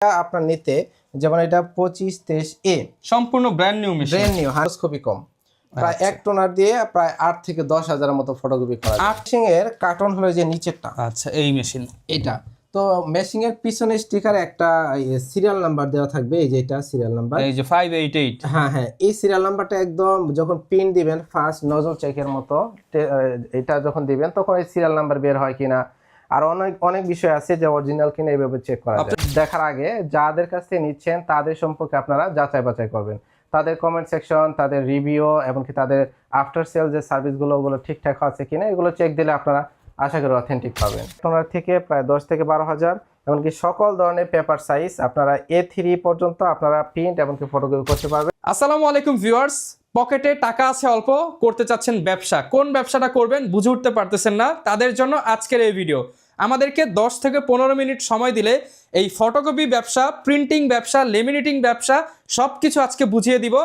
আপনার নিতে, যেমন এটা 2523A সম্পূর্ণ brand new machine, brand new, খুবই কম, প্রায় এক টোনার দিয়ে প্রায় 8 থেকে 10,000-এর মতো ফটোকপি করা যায়। মেশিং এর কার্টন হলো যে নিচেরটা, আচ্ছা এই মেশিন, এটা তো মেশিং এর পিছনে স্টিকার একটা সিরিয়াল নাম্বার দেওয়া থাকবে, এই যে এটা সিরিয়াল নাম্বার, এই যে 588। হ্যাঁ হ্যাঁ, এই সিরিয়াল নাম্বারটা একদম যখন পিন দিবেন ফার্স্ট নজল চেকের মতো, এটা যখন দিবেন তখন এই সিরিয়াল নাম্বার বের হয় কিনা, আর অনেক অনেক বিষয় আছে যে অরিজিনাল কিনা এইভাবে চেক করা যায়। দেখার আগে যাদের কাছ থেকে নিচ্ছেন তাদের সম্পর্কে আপনারা যাচাই বাছাই করবেন, তাদের কমেন্ট সেকশন, তাদের রিভিউ, এমনকি তাদের আফটার সেল যে সার্ভিসগুলো ওগুলো ঠিকঠাক আছে কিনা এগুলো চেক দিলে আপনারা আশা করি অথেন্টিক পাবেন। টোনার থেকে প্রায় 10 থেকে 12,000, এমনকি সকল ধরনের পেপার সাইজ আপনারা A3 পর্যন্ত আপনারা প্রিন্ট এমনকি ফটোকপি করতে পারবেন। আসসালামু আলাইকুম ভিউয়ার্স, পকেটে টাকা আছে অল্প, করতে চাচ্ছেন ব্যবসা, কোন ব্যবসাটা করবেন বুঝে উঠতে পারতেছেন না, তাদের জন্য আজকের এই ভিডিও। আমাদেরকে 10 থেকে 15 মিনিট সময় দিলে এই ফটোকপি ব্যবসা, প্রিন্টিং ব্যবসা, লেমিনেটিং ব্যবসা সব কিছু আজকে বুঝিয়ে দিব।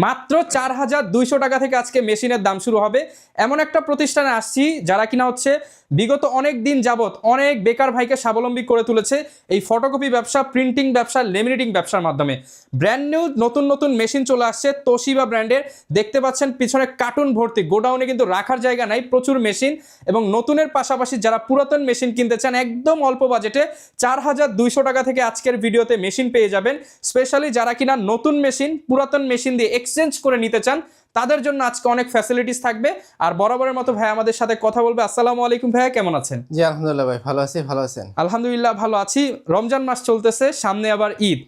মাত্র 4,200 টাকা থেকে আজকে মেশিনের দাম শুরু হবে। এমন একটা প্রতিষ্ঠানে আসছি যারা কিনা হচ্ছে বিগত অনেক দিন যাবত অনেক বেকার ভাইকে স্বাবলম্বী করে তুলেছে এই ফটোকপি ব্যবসা, প্রিন্টিং ব্যবসা, লেমিনেটিং ব্যবসার মাধ্যমে। ব্র্যান্ড নিউ নতুন নতুন মেশিন চলে আসছে তোশিবা ব্র্যান্ডের, দেখতে পাচ্ছেন পিছনে কার্টুন ভর্তি, গোডাউনে কিন্তু রাখার জায়গা নাই, প্রচুর মেশিন। এবং নতুনের পাশাপাশি যারা পুরাতন মেশিন কিনতে চান একদম অল্প বাজেটে 4,200 টাকা থেকে আজকের ভিডিওতে মেশিন পেয়ে যাবেন। স্পেশালি যারা কিনা নতুন মেশিন পুরাতন মেশিন দিয়ে এক্সচেঞ্জ করে নিতে চান তাদের জন্য আজকে অনেক ফ্যাসিলিটিস থাকবে। আর বরাবরের মতো ভাই আমাদের সাথে কথা বলবে। আসসালামু আলাইকুম ভাইয়া, কেমন আছেন? জি আলহামদুলিল্লাহ ভাই, ভালো আছি, ভালো আছেন? আলহামদুলিল্লাহ ভালো আছি। রমজান মাস চলতেছে, সামনে আবার ঈদ,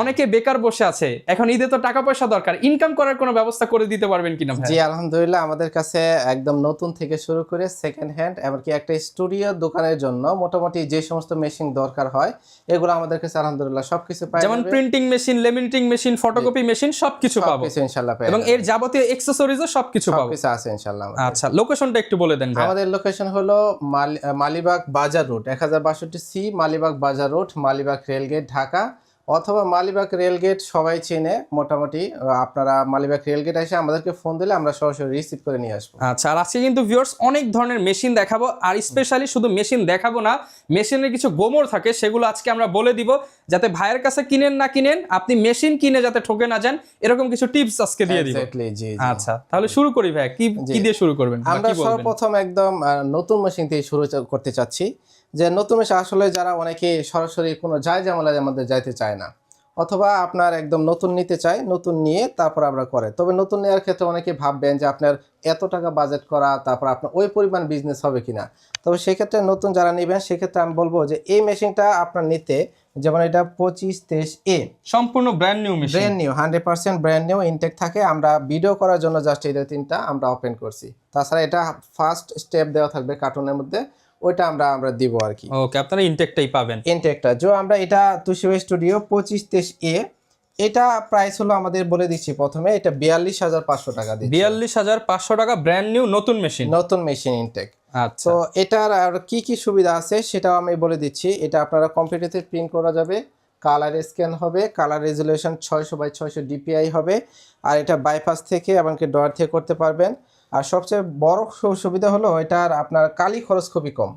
অনেকে বেকার বসে আছে, এখন ঈদে তো টাকা পয়সা দরকার, ইনকাম করার কোনো ব্যবস্থা করে দিতে পারবেন কিনা ভাই? জি আলহামদুলিল্লাহ, আমাদের কাছে একদম নতুন থেকে শুরু করে সেকেন্ড হ্যান্ড এমনকি একটা স্টুডিও দোকানের জন্য মোটামুটি যে সমস্ত মেশিন দরকার হয় এগুলো আমাদের কাছে আলহামদুলিল্লাহ সবকিছু পাওয়া যাবে। যেমন printing machine, laminating machine, photocopy machine সবকিছু পাবো ইনশাআল্লাহ, এবং এর যাবতীয় অ্যাকসেসরিজও সবকিছু পাবো, সবকিছু আছে ইনশাআল্লাহ। আচ্ছা লোকেশনটা একটু বলে দেন ভাই। আমাদের লোকেশন হলো Malibagh Bazar road 1062C, Malibagh Bazar road, Malibagh rail gate, Dhaka. অথবা মালিবাগ রেলগেট সবাই চেনে মোটামুটি, আপনারা মালিবাগ রেলগেট এসে আমাদেরকে ফোন দিলে আমরা সরাসরি রিসিভ করে নিয়ে আসবো। আচ্ছা, আর আজকে কিন্তু ভিউয়ার্স অনেক ধরনের মেশিন দেখাবো, আর স্পেশালি শুধু মেশিন দেখাবো না, মেশিনের কিছু গোমর থাকে সেগুলো আজকে আমরা বলে দিব, যাতে ভাইয়ের কাছে কিনেন না কিনেন, আপনি মেশিন কিনে যাতে ঠকে না যান, এরকম কিছু টিপস আজকে দিয়ে দিব। জি। আচ্ছা তাহলে শুরু করি ভাই, কি দিয়ে শুরু করবেন? আমরা সর্বপ্রথম একদম নতুন মেশিন দিয়ে শুরু করতে চাচ্ছি। যে নতুন মেশিন আসলে যারা অনেকে সরাসরি কোনো ঝামেলার মধ্যে যাইতে চায় না, অথবা আপনার একদম নতুন নিতে চায়, নতুন নিয়ে তারপর আমরা করে। তবে নতুন নেওয়ার ক্ষেত্রে অনেকে ভাববেন যে আপনার এত টাকা বাজেট করা, তারপর আপনার ওই পরিমাণ বিজনেস হবে কিনা। তবে সেক্ষেত্রে নতুন যারা নেবেন সেক্ষেত্রে আমি বলবো যে এই মেশিনটা আপনার নিতে, যেমন এটা 2523A সম্পূর্ণ brand new machine, brand new, 100% brand new intact থাকে। আমরা ভিডিও করার জন্য জাস্ট এই তিনটা আমরা ওপেন করছি। তাছাড়া এটা ফার্স্ট স্টেপ দেওয়া থাকবে কার্টুনের মধ্যে, ওইটা আমরা দিব আর কি। ওকে, আপনারা ইনটেকটাই পাবেন। ইনটেকটা যে আমরা এটা তোশিবা স্টুডিও 2523A, এটা প্রাইস হলো আমাদের বলে দিচ্ছি প্রথমে, এটা 42,500 টাকা দিচ্ছি। 42,500 টাকা ব্র্যান্ড নিউ নতুন মেশিন, নতুন মেশিন ইনটেক। আচ্ছা, তো এটার আর কি সুবিধা আছে সেটাও আমি বলে দিচ্ছি। এটা আপনারা কম্পিউটারে প্রিন্ট করা যাবে, কালার স্ক্যান হবে, কালার রেজুলেশন 600x600 DPI হবে, আর এটা বাইপাস থেকে এমনকি ডয়ার থেকে করতে পারবেন। আর সবচেয়ে বড় সুবিধা হলো এটার আপনার কালি খরচ খুবই কম,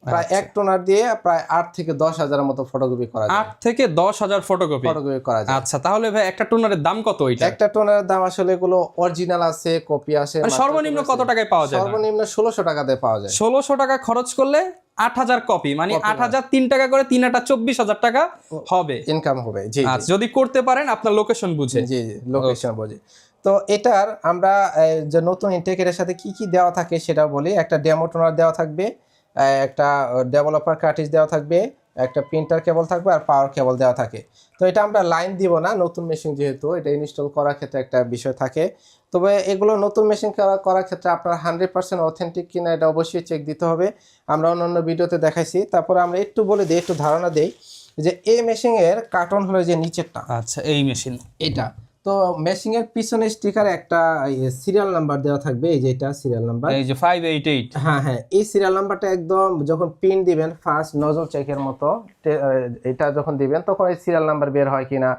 প্রায় এক টোনার দিয়ে প্রায় 8 থেকে 10,000-এর মতো ফটোকপি করা যায়। 8 থেকে 10,000 ফটোকপি করা যায়। আচ্ছা তাহলে ভাই একটা টোনারের দাম কত? একটা টোনারের দাম আসলে এগুলো অরিজিনাল আছে, কপি আছে, সর্বনিম্ন কত টাকায় পাওয়া যায়? সর্বনিম্ন 1600 টাকাতে পাওয়া যায়। 1600 টাকা খরচ করলে 8,000 কপি, মানে 8,000 3 টাকা করে 3 8 24,000 টাকা হবে, ইনকাম হবে। জি আচ্ছা যদি করতে পারেন আপনার লোকেশন বুঝে। জি লোকেশন বুঝে। তো এটার আমরা যে নতুন ইনটেকের সাথে কি দেওয়া থাকে সেটা বলি। একটা ডেমো টোনার দেওয়া থাকবে, একটা ডেভেলপার কার্ট্রিজ দেওয়া থাকবে, একটা প্রিন্টার কেবল থাকবে, আর পাওয়ার কেবল দেওয়া থাকে। তো এটা আমরা লাইন দিব না, নতুন মেশিন যেহেতু, এটা ইনস্টল করার ক্ষেত্রে একটা বিষয় থাকে। তবে এগুলো নতুন মেশিন করার ক্ষেত্রে আপনার 100% অথেন্টিক কিনা এটা অবশ্যই চেক দিতে হবে। আমরা অন্যান্য ভিডিওতে দেখাইছি। তারপরে আমরা একটু বলে দিই, একটু ধারণা দেই যে এই মেশিনের কার্টন হলো যে নিচেরটা, আচ্ছা এই মেশিন, এটা তো মেশিং এর পিছনে স্টিকার একটা সিরিয়াল নাম্বার দেওয়া থাকবে, এই যে এটা সিরিয়াল নাম্বার, এই যে 588, হ্যাঁ হ্যাঁ, এই সিরিয়াল নাম্বারটা একদম যখন পিন দিবেন ফার্স্ট নজল চেকের মতো, এটা যখন দিবেন তখন এই সিরিয়াল নাম্বার বের হয় কিনা,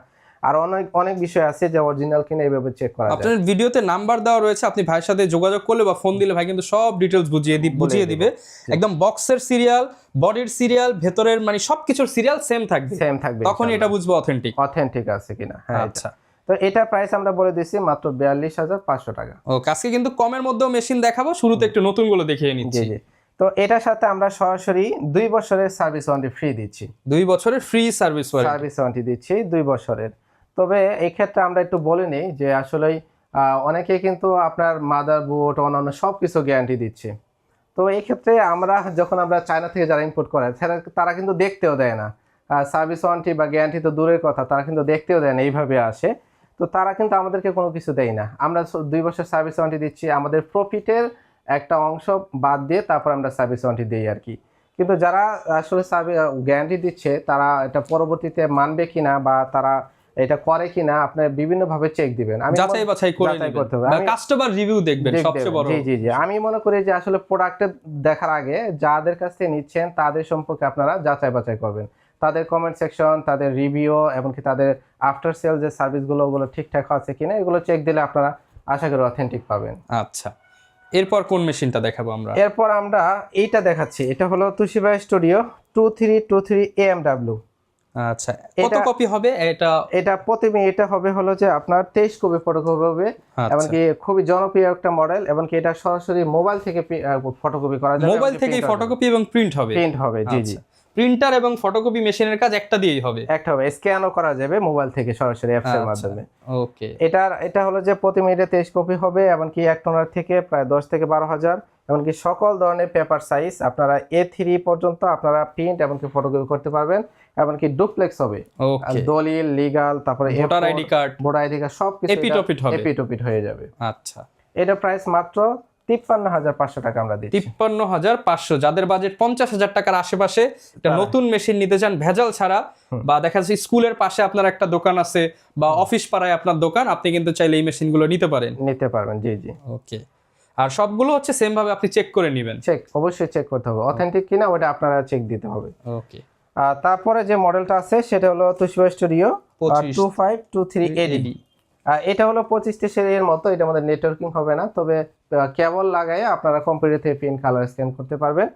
আর অনেক অনেক বিষয় আছে যে অরিজিনাল কিনা এইভাবে চেক করা যায়। আপনার ভিডিওতে নাম্বার দেওয়া রয়েছে, আপনি ভাইয়ের সাথে যোগাযোগ করলে বা ফোন দিলে ভাই কিন্তু সব ডিটেলস বুঝিয়ে দিবে। একদম বক্সের সিরিয়াল, বডির সিরিয়াল, ভেতরের মানে সবকিছুর সিরিয়াল সেম থাকবে, তখনই এটা বুঝবো অথেন্টিক আছে কিনা। হ্যাঁ, আচ্ছা। তো এটা প্রাইস আমরা বলে দিচ্ছি মাত্র 42,500 টাকা। ওকে, আজকে কিন্তু কমের মধ্যেও মেশিন দেখাবো, শুরুতে একটু নতুনগুলো দেখিয়ে নিচ্ছি। জি। তো এটার সাথে আমরা সরাসরি 2 বছরের সার্ভিস ওয়ারেন্টি ফ্রি দিচ্ছি। 2 বছরের ফ্রি সার্ভিস ওয়ারেন্টি দিচ্ছি 2 বছরের। তবে এই ক্ষেত্রে আমরা একটু বলে নেই যে আসলেই অনেকে কিন্তু আপনার মাদারবোর্ড অন্যান্য সবকিছু গ্যারান্টি দিচ্ছে। তো এই ক্ষেত্রে আমরা যখন চায়না থেকে যারা ইম্পোর্ট করে তারা কিন্তু দেখতেও দেয় না, সার্ভিস ওয়ারেন্টি বা গ্যারান্টি তো দূরের কথা, তারা কিন্তু দেখতেও দেয় না, এইভাবে আসে। তো তারা কিন্তু আমাদেরকে কোনো কিছু দেয় না। আমরা 2 বছর সার্ভিস ওয়ারেন্টি দিচ্ছি, আমাদের প্রফিটের একটা অংশ বাদ দিয়ে তারপর আমরা সার্ভিস ওয়ারেন্টি দিই আর কি। কিন্তু যারা আসলে গ্যারান্টি দিচ্ছে তারা এটা পরবর্তীতে মানবে কিনা বা তারা এটা করে কিনা আপনার বিভিন্নভাবে চেক দিবেন। যাচাই বাছাই করতে হবে, কাস্টমার রিভিউ দেখবেন সবচেয়ে বড়। জি। আমি মনে করি যে আসলে প্রোডাক্ট দেখার আগে যাদের কাছ থেকে নিচ্ছেন তাদের সম্পর্কে আপনারা যাচাই বাছাই করবেন, তাদের কমেন্ট সেকশন, তাদের রিভিউ, এমনকি তাদের আফটার সেল যে সার্ভিসগুলো ওগুলো ঠিকঠাক আছে কিনা এগুলো চেক দিলে আপনারা আশা করি অথেন্টিক পাবেন। আচ্ছা, এরপর কোন মেশিনটা দেখাবো আমরা? এরপর আমরা এইটা দেখাচ্ছি, এটা হলো তোশিবা স্টুডিও 2323 AMW। আচ্ছা, কত কপি হবে এটা? এটা প্রথমে এটা হবে হলো যে আপনার 23 কপি ফটোকপি হবে, এমনকি খুবই জনপ্রিয় একটা মডেল, এমনকি এটা সরাসরি মোবাইল থেকে ফটোকপি করা যাবে, মোবাইল থেকেই ফটোকপি এবং প্রিন্ট হবে। জি। প্রিন্টার এবং ফটোকপি মেশিনের কাজ একটা দিয়েই হবে, স্ক্যানও করা যাবে মোবাইল থেকে সরাসরি অ্যাপস এর মাধ্যমে। ওকে, এটা হলো যে প্রতি মিনিটে 23 কপি হবে, এমনকি এক টনার থেকে প্রায় 10 থেকে 12,000, এমনকি সকল ধরনের পেপার সাইজ আপনারা A3 পর্যন্ত আপনারা প্রিন্ট এমনকি ফটোকপি করতে পারবেন, এমনকি ডুপ্লেক্স হবে, দলিল, লিগ্যাল, তারপরে ভোটার আইডি কার্ড সবকিছু এপিটোপিট হয়ে যাবে। আচ্ছা, এটা প্রাইস মাত্র 53,500 টাকা আমরা দিচ্ছি। 53,500। যাদের বাজেট 50,000 টাকার আশেপাশে একটা নতুন মেশিন নিতে চান ভেজাল ছাড়া, বা দেখা যাচ্ছে স্কুলের পাশে আপনার একটা দোকান আছে বা অফিস পাড়ায় আপনার দোকান, আপনি কিন্তু চাইলে এই মেশিনগুলো নিতে পারবেন। জি। ওকে, আর সবগুলো হচ্ছে সেম ভাবে আপনি চেক করে নেবেন। অবশ্যই চেক করতে হবে অথেন্টিক কিনা, ওটা আপনারা চেক দিতে হবে। ওকে, তারপরে যে মডেলটা আছে সেটা হলো তোশিবা স্টুডিও 2523 ADD। এটা হলো 25টি সিরিজের মতো, এটা আমাদের নেটওয়ার্কিং হবে না, তবে কেবল লাগাই আপনারা কম্পিউটার থেকে প্রিন্ট কালার স্ক্যান করতে পারবেন।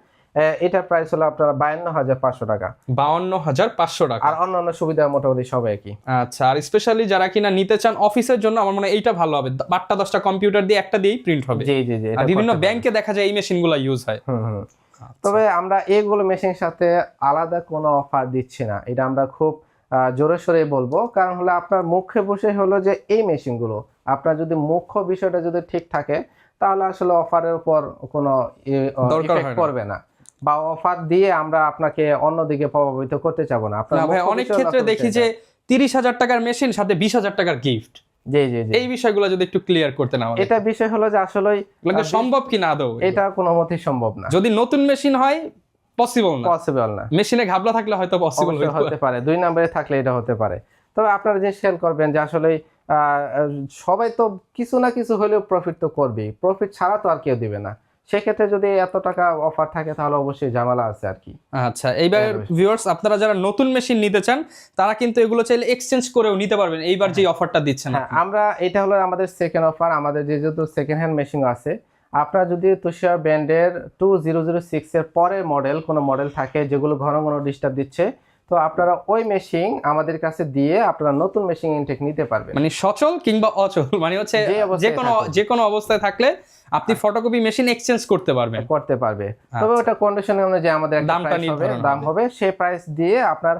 এটার প্রাইস হলো আপনারা 52,500 টাকা। 52,500 টাকা। আর অন্যান্য সুবিধা মোটামুটি সব একই। আচ্ছা, আর স্পেশালি যারা কিনা নিতে চান অফিসের জন্য, আমার মনে হয় এইটা ভালো হবে, 8টা 10টা কম্পিউটার দিয়ে একটা দিয়েই প্রিন্ট হবে। জি। আর বিভিন্ন ব্যাংকে দেখা যায় এই মেশিনগুলো ইউজ হয়। তবে আমরা এইগুলো মেশিনের সাথে আলাদা কোনো অফার দিচ্ছি না, এটা আমরা খুব জোরে সোরে বলবো, কারণ হলো আপনার মুখে বসে হলো যে এই মেশিনগুলো আপনার যদি মুখ্য বিষয়টা যদি ঠিক থাকে তাহলে আসলে অফারের উপর কোনো ইফেক্ট পড়বে না, বা অফার দিয়ে আমরা আপনাকে অন্যদিকে প্রভাবিত করতে চাবো না। আপনার ভাই অনেক ক্ষেত্রে দেখি যে 30,000 টাকার মেশিন সাথে 20,000 টাকার গিফট। জি। এই বিষয়গুলো যদি একটু ক্লিয়ার করতে না, এটা বিষয় হলো যে আসলে সম্ভব কি না আদৌ, এটা কোনো মতেই সম্ভব না। যদি নতুন মেশিন হয় পসিবল না, মেশিনে ঘাবলা থাকলে হয়তো পসিবল হতে পারে, 2 নম্বরে থাকলে এটা হতে পারে। তবে আপনারা যে খেয়াল করবেন যে আসলে সবাই তো কিছু না কিছু হলেও প্রফিট তো করবেই, প্রফিট ছাড়া তো আর কেউ দিবে না। সেক্ষেত্রে যদি এত টাকা অফার থাকে তাহলে অবশ্যই ঝামেলা আছে আর কি। আচ্ছা, এইবার ভিউয়ার্স আপনারা যারা নতুন মেশিন নিতে চান তারা কিন্তু এগুলো চাইলে এক্সচেঞ্জ করেও নিতে পারবেন এইবার যে অফারটা দিচ্ছেন। আমরা এটা হলো আমাদের সেকেন্ড অফার, আমাদের যেহেতু সেকেন্ড হ্যান্ড মেশিন আছে, আপনারা যদি তোশিবা ব্র্যান্ডের 2006 এর পরের মডেল কোনো মডেল থাকে যেগুলো ঘন ঘন ডিস্টার্ব দিচ্ছে, তো আপনারা ওই মেশিন আমাদের কাছে দিয়ে আপনারা নতুন মেশিন ইনটেক নিতে পারবেন। মানে সচল কিংবা অচল, মানে হচ্ছে যে কোনো অবস্থায় থাকলে আপনি ফটোকপি মেশিন এক্সচেঞ্জ করতে পারবে। তবে ওটা কন্ডিশন অনুযায়ী আমাদের দাম হবে, সেই প্রাইস দিয়ে আপনার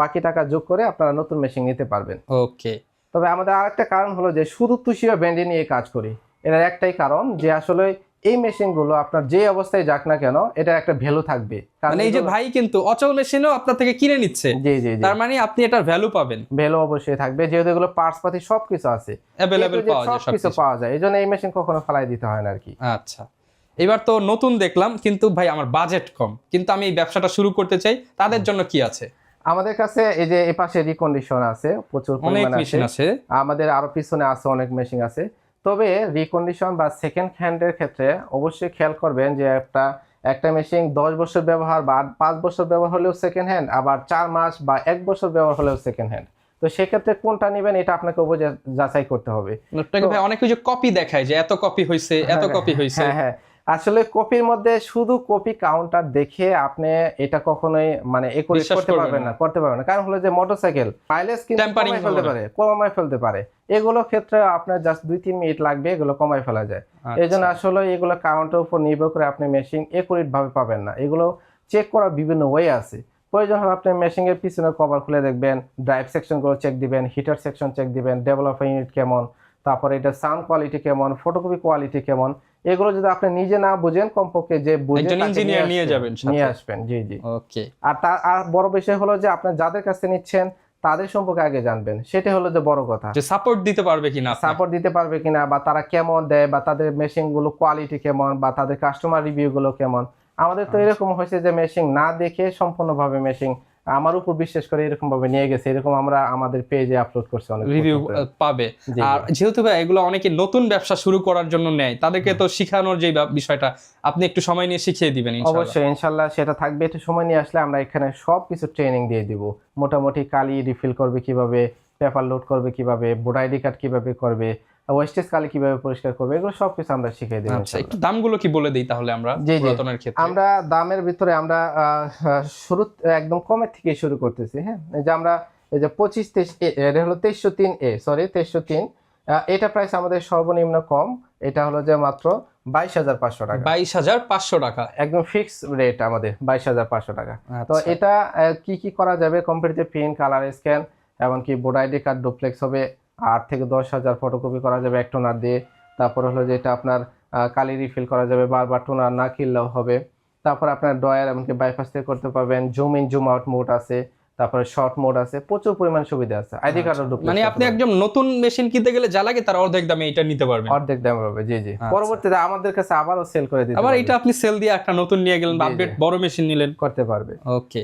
বাকি টাকা যোগ করে আপনারা নতুন মেশিন নিতে পারবেন। ওকে, তবে আমাদের আরেকটা কারণ হলো যে শুধু তোশিবা ব্র্যান্ডে নিয়ে কাজ করি, এটার একটাই কারণ যে আসলে এই মেশিনগুলো আপনার যে অবস্থায় যাক না কেন এটার একটা ভ্যালু থাকবে। মানে এই যে ভাই কিন্তু অচল মেশিনও আপনার থেকে কিনে নিচ্ছে, জি, তার মানে আপনি এটার ভ্যালু পাবেন। ভ্যালু অবশ্যই থাকবে, যেহেতু এগুলো পার্টস পাতি সবকিছু আছে, अवेलेबल পাওয়া যায়, এইজন্য এই মেশিন কখনো ফেলাই দিতে হয় না আর কি। আচ্ছা, এবার তো নতুন দেখলাম, কিন্তু ভাই আমার বাজেট কম, কিন্তু আমি এই ব্যবসাটা শুরু করতে চাই, তাদের জন্য কি আছে? আমাদের কাছে এই যে এই পাশে রিকন্ডিশন আছে, প্রচুর পরিমাণে আছে, আমাদের আরো পিছনে আছে অনেক মেশিন আছে। তবে রিকন্ডিশন বা সেকেন্ড হ্যান্ডের ক্ষেত্রে অবশ্যই খেয়াল করবেন যে একটা মেশিন 10 বছর ব্যবহার বা 5 বছর ব্যবহার হলেও সেকেন্ড হ্যান্ড, আবার 4 মাস বা 1 বছর ব্যবহার হলেও সেকেন্ড হ্যান্ড। তো সেক্ষেত্রে কোনটা নেবেন এটা আপনাকে যাচাই করতে হবে। আপনাকে ভাই অনেক কিছু কপি দেখায় যে এত কপি হয়েছে, এত কপি হয়েছে। হ্যাঁ হ্যাঁ, আসলে কপির মধ্যে শুধু কপি কাউন্টার দেখে আপনি এটা কখনোই মানে একুরেট করতে পারবেন না, কারণ হলো যে মোটরসাইকেল মাইলেজ কিন্তু কমাই ফেলতে পারে। এগুলো ক্ষেত্রে আপনার জাস্ট 2-3 মিনিট লাগবে, এগুলো কমাই ফেলা যায়। এই জন্য আসলে এগুলো কাউন্টার উপর নির্ভর করে আপনি মেশিন একুরেট ভাবে পাবেন না। এগুলো চেক করার বিভিন্ন ওয়ে আছে। প্রয়োজন হলে আপনি মেশিন এর পিছনে কভার খুলে দেখবেন, ড্রাইভ সেকশন গুলো চেক দিবেন, হিটার সেকশন চেক দিবেন, ডেভেলপার ইউনিট কেমন, তারপরে এটা সাউন্ড কোয়ালিটি কেমন, ফটোকপি কোয়ালিটি কেমন। এগুলো যদি আপনি নিজে না বুঝেন, কমপক্ষে যে বুঝেন ইঞ্জিনিয়ার নিয়ে আসবেন। জি জি। ওকে। আর বড় বিষয় হলো যে আপনি যাদের কাছে নিচ্ছেন তাদের সম্পর্কে আগে জানবেন, সেটা হলো যে বড় কথা, যে সাপোর্ট দিতে পারবে কিনা, বা তারা কেমন দেয়, বা তাদের মেশিন গুলো কোয়ালিটি কেমন, বা তাদের কাস্টমার রিভিউ গুলো কেমন। আমাদের তো এরকম হয়েছে যে মেশিন না দেখে সম্পূর্ণভাবে মেশিন আমার উপর বিশ্বাস করে এরকম ভাবে নিয়ে গেছে, এরকম আমরা আমাদের পেজে আপলোড করছি, অনেক রিভিউ পাবে। আর যেহেতু ভাই এগুলো অনেকে নতুন ব্যবসা শুরু করার জন্য নেয়, তাদেরকে তো শেখানোর যে বিষয়টা আপনি একটু সময় নিয়ে শিখিয়ে দিবেন ইনশাআল্লাহ। অবশ্যই ইনশাআল্লাহ সেটা থাকবে। একটু সময় নিয়ে আসলে আমরা এখানে সবকিছু ট্রেনিং দিয়ে দিব। মোটামুটি কালি রিফিল করবে কিভাবে, পেপার লোড করবে কিভাবে, ভোটার আইডি কার্ড কিভাবে করবে, ওয়েস্টেজ কালি কিভাবে পরিষ্কার করবে, এগুলো সবকিছু আমরা শিখিয়ে দেব। আচ্ছা, একটু দামগুলো কি বলে দেই তাহলে আমরা পুরাতনের ক্ষেত্রে। আমরা দামের ভিতরে আমরা শুরু একদম কমের থেকে শুরু করতেছি। হ্যাঁ, এই যে আমরা এই যে 25-23 এটা হলো 2303 এটা প্রাইস আমাদের সর্বনিম্ন কম, এটা হলো যে মাত্র 22,500 টাকা। 22,500 টাকা একদম ফিক্স রেট আমাদের, 22,500 টাকা। তো এটা কি করা যাবে, কম্পিউটার প্রিন্ট, কালার স্ক্যান, এমনকি ভোটার আইডি কার্ড ডুপ্লেক্স হবে, 8 থেকে 10,000 ফটোকপি করা যাবে এক টোনার দিয়ে। তারপর হলো যে এটা আপনার কালি রিফিল করা যাবে, বারবার টোনার না কিনলেও হবে। তারপর আপনার ড্রয়ার এমনকি বাইপাস থেকে করতে পারবেন, zoom in zoom out mode আছে, তারপরে শর্ট মোড আছে, প্রচুর পরিমাণ সুবিধা আছে। আইডি কার্ডও ডুপ্লেক্স, মানে আপনি একদম নতুন মেশিন কিনতে গেলে যা লাগে তার অর্ধেক দামে এটা নিতে পারবেন। অর্ধেক দামে পাবে, জি জি। পরবর্তীতে আমাদের কাছে আবারও সেল করে দিতে, আবার এটা আপনি সেল দিয়ে একটা নতুন নিয়ে গেলেন, আপডেট বড় মেশিন নিলেন, করতে পারবে। ওকে।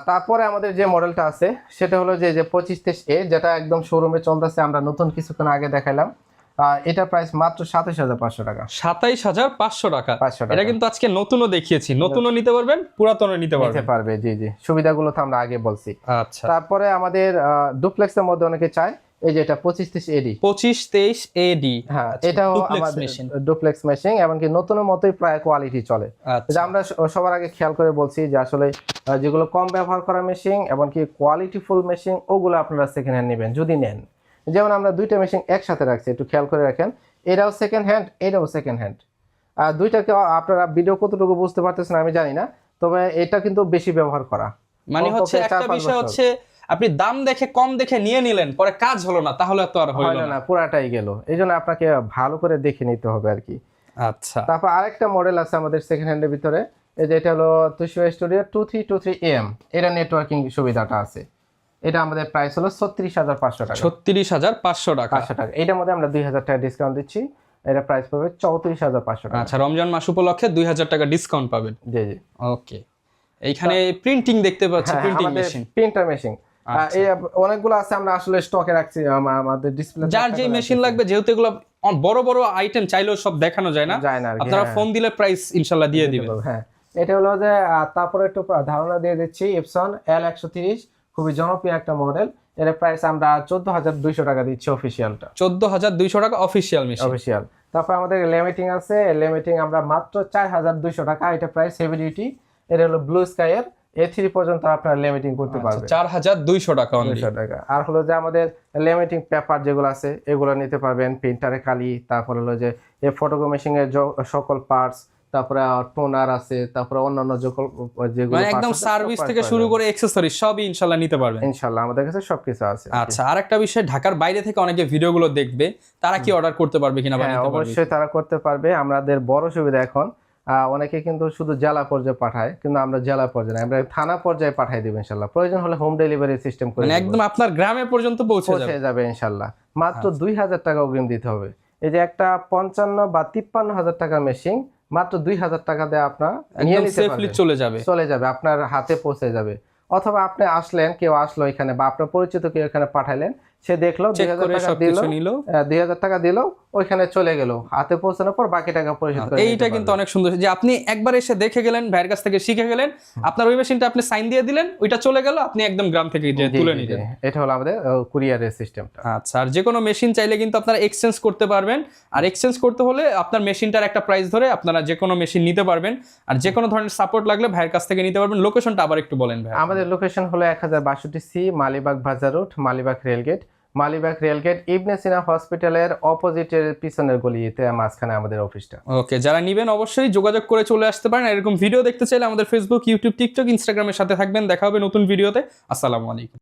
তারপরে আমাদের যে মডেলটা আছে সেটা হলো যে 25-23A, যেটা একদম শোরুমে চলতেছে, আমরা নতুন কিছুক্ষণ আগে দেখাইলাম। এটা প্রাইস মাত্র 27,500 টাকা। 27,500 টাকা। এটা কিন্তু আজকে নতুনও দেখিয়েছি, নতুনও নিতে পারবেন, পুরাতনও নিতে পারবে। জি জি, সুবিধাগুলো তো আমরা আগে বলছি। আচ্ছা, তারপরে আমাদের ডুপ্লেক্সের মধ্যে অনেকে চায়, এই যে এটা 25-23AD। হ্যাঁ, এটাও আমাদের ডুপ্লেক্স মেশিন, এমনকি নতুনের মতোই প্রায় কোয়ালিটি চলে। যে আমরা সবার আগে খেয়াল করে বলছি যে আসলে যেগুলো কম ব্যবহার করা মেশিন, এমনকি কোয়ালিটি ফুল মেশিন, ওগুলো আপনারা সেকেন্ড হ্যান্ড নেবেন যদি নেন। যেমন আমরা দুইটা মেশিন একসাথে রাখছি, একটু খেয়াল করে রাখেন, এটাও সেকেন্ড হ্যান্ড, এটাও সেকেন্ড হ্যান্ড। আর দুইটাকে আপনারা ভিডিও কতটুকু বুঝতে পারতেছেন আমি জানি না, তবে এটা কিন্তু বেশি ব্যবহার করা। মানে হচ্ছে একটা বিষয় হচ্ছে আপনি দাম দেখে কম দেখে নিয়ে নিলেন, পরে কাজ হলো না, তাহলে তো আর হলো না, পুরাটাই গেল। এইজন্য আপনাকে ভালো করে দেখে নিতে হবে আর কি। আচ্ছা, তারপর আরেকটা মডেল আছে আমাদের সেকেন্ড হ্যান্ডের ভিতরে, এই যে এটা হলো Toshiba Studio 2323AM, এটা নেটওয়ার্কিং সুবিধাটা আছে। এটা আমাদের প্রাইস হলো 36,500 টাকা। 36,500 টাকা। এটার মধ্যে আমরা 2,000 টাকা ডিসকাউন্ট দিচ্ছি, এটা প্রাইস পাবে 34,500 টাকা। আচ্ছা, রমজান মাস উপলক্ষে 2,000 টাকা ডিসকাউন্ট পাবেন। জি জি। ওকে, এইখানে প্রিন্টিং দেখতে পাচ্ছি, প্রিন্টিং মেশিন, প্রিন্টার মেশিন এই অনেকগুলো আছে, আমরা আসলে স্টকে রাখছি আমাদের ডিসপ্লে। যার যে মেশিন লাগবে, যেহেতু এগুলো বড় বড় আইটেম চাইলেও সব দেখানো যায় না, আপনারা ফোন দিলে প্রাইস ইনশাআল্লাহ দিয়ে দিবেন। হ্যাঁ, এটা হলো যে তারপরে একটু ধারণা দিয়ে দিচ্ছি, এপসন L130, খুবই জনপ্রিয় একটা মডেল। এর প্রাইস আমরা 14,200 টাকা দিচ্ছি অফিশিয়ালটা। 14,200 টাকা অফিশিয়াল মেশিন, অফিশিয়াল। তারপর আমাদের লিমিটিং আছে, লিমিটিং আমরা মাত্র 4,200 টাকা, এটা প্রাইস হেভি ডিউটি। এটা হলো ব্লু স্কাই এর A3 পর্যন্ত আপনারা লিমিটিং করতে পারবেন। 4,200 টাকা। 200 টাকা। আর হলো যে আমাদের লিমিটিং পেপার যেগুলো আছে এগুলো নিতে পারবেন, প্রিন্টারে কালি, তারপর হলো যে এই ফটোকপি মেশিনের সকল পার্টস, তারপরে টোনার আছে, তারপরে অন্যান্য যেগুলো মানে একদম সার্ভিস থেকে শুরু করে অ্যাকসেসরিজ সবই ইনশাআল্লাহ নিতে পারবেন। ইনশাআল্লাহ আমাদের কাছে সবকিছু আছে। আচ্ছা, আরেকটা বিষয়, ঢাকার বাইরে থেকে অনেকে ভিডিওগুলো দেখবে, তারা কি অর্ডার করতে পারবে কিনা? অবশ্যই তারা করতে পারবে। আমাদের বড় সুবিধা এখন, অনেকে কিন্তু শুধু জেলা পর্যায়ে পাঠায়, কিন্তু আমরা জেলা পর্যায়ে না, আমরা থানা পর্যায়ে পাঠিয়ে দিব ইনশাআল্লাহ। প্রয়োজন হলে হোম ডেলিভারি সিস্টেম করে মানে একদম আপনার গ্রামে পর্যন্ত পৌঁছে যাবে ইনশাআল্লাহ। মাত্র 2,000 টাকা অগ্রিম দিতে হবে। এই যে একটা 55 বা 53,000 টাকার মেশিন মাত্র 2,000 টাকা দিয়ে আপনার নিয়ে নিতে পারবেন, চলে যাবে আপনার হাতে পৌঁছে যাবে। অথবা আপনি আসলেন, কেউ আসলো এখানে, বা আপনার পরিচিত কেউ এখানে পাঠাইলেন, সে দেখলো চেক 2000 করে টাকা দিল, সবকিছু নিল। 2000 টাকা দিল, ওইখানে চলে গেল, হাতে পৌঁছানোর পর বাকি টাকা পরিশোধ করে এইটা কিন্তু অনেক সুন্দর যে আপনি একবার এসে দেখে গেলেন, ভাইয়ের কাছ থেকে শিখে গেলেন, আপনার ওই মেশিনটা আপনি সাইন দিয়ে দিলেন, ওইটা চলে গেল, আপনি একদম গ্রাম থেকে যে তুলে নিলেন। এটা হলো আমাদের কুরিয়ারের সিস্টেমটা। আচ্ছা, আর যে কোনো মেশিন চাইলে কিন্তু আপনারা এক্সচেঞ্জ করতে পারবেন, আর এক্সচেঞ্জ করতে হলে আপনার মেশিনটার একটা প্রাইস ধরে আপনারা যে কোনো মেশিন নিতে পারবেন, আর যে কোনো ধরনের সাপোর্ট লাগলে ভাইয়ের কাছ থেকে নিতে পারবেন। লোকেশনটা আবার একটু বলেন ভাই। আমাদের লোকেশন হলো 1062C Malibagh Bazar road, Malibagh rail gate. Malibagh rail gate Ibne Sina হসপিটালের অপোজিটের পিছনের গলিতে মাঝখানে আমাদের অফিসটা। ওকে, যারা নিবেন অবশ্যই যোগাযোগ করে চলে আসতে পারেন। এরকম ভিডিও দেখতে চাইলে আমাদের ফেসবুক, ইউটিউব, টিকটক, ইনস্টাগ্রামের সাথে থাকবেন। দেখা হবে নতুন ভিডিওতে। আসসালামু আলাইকুম।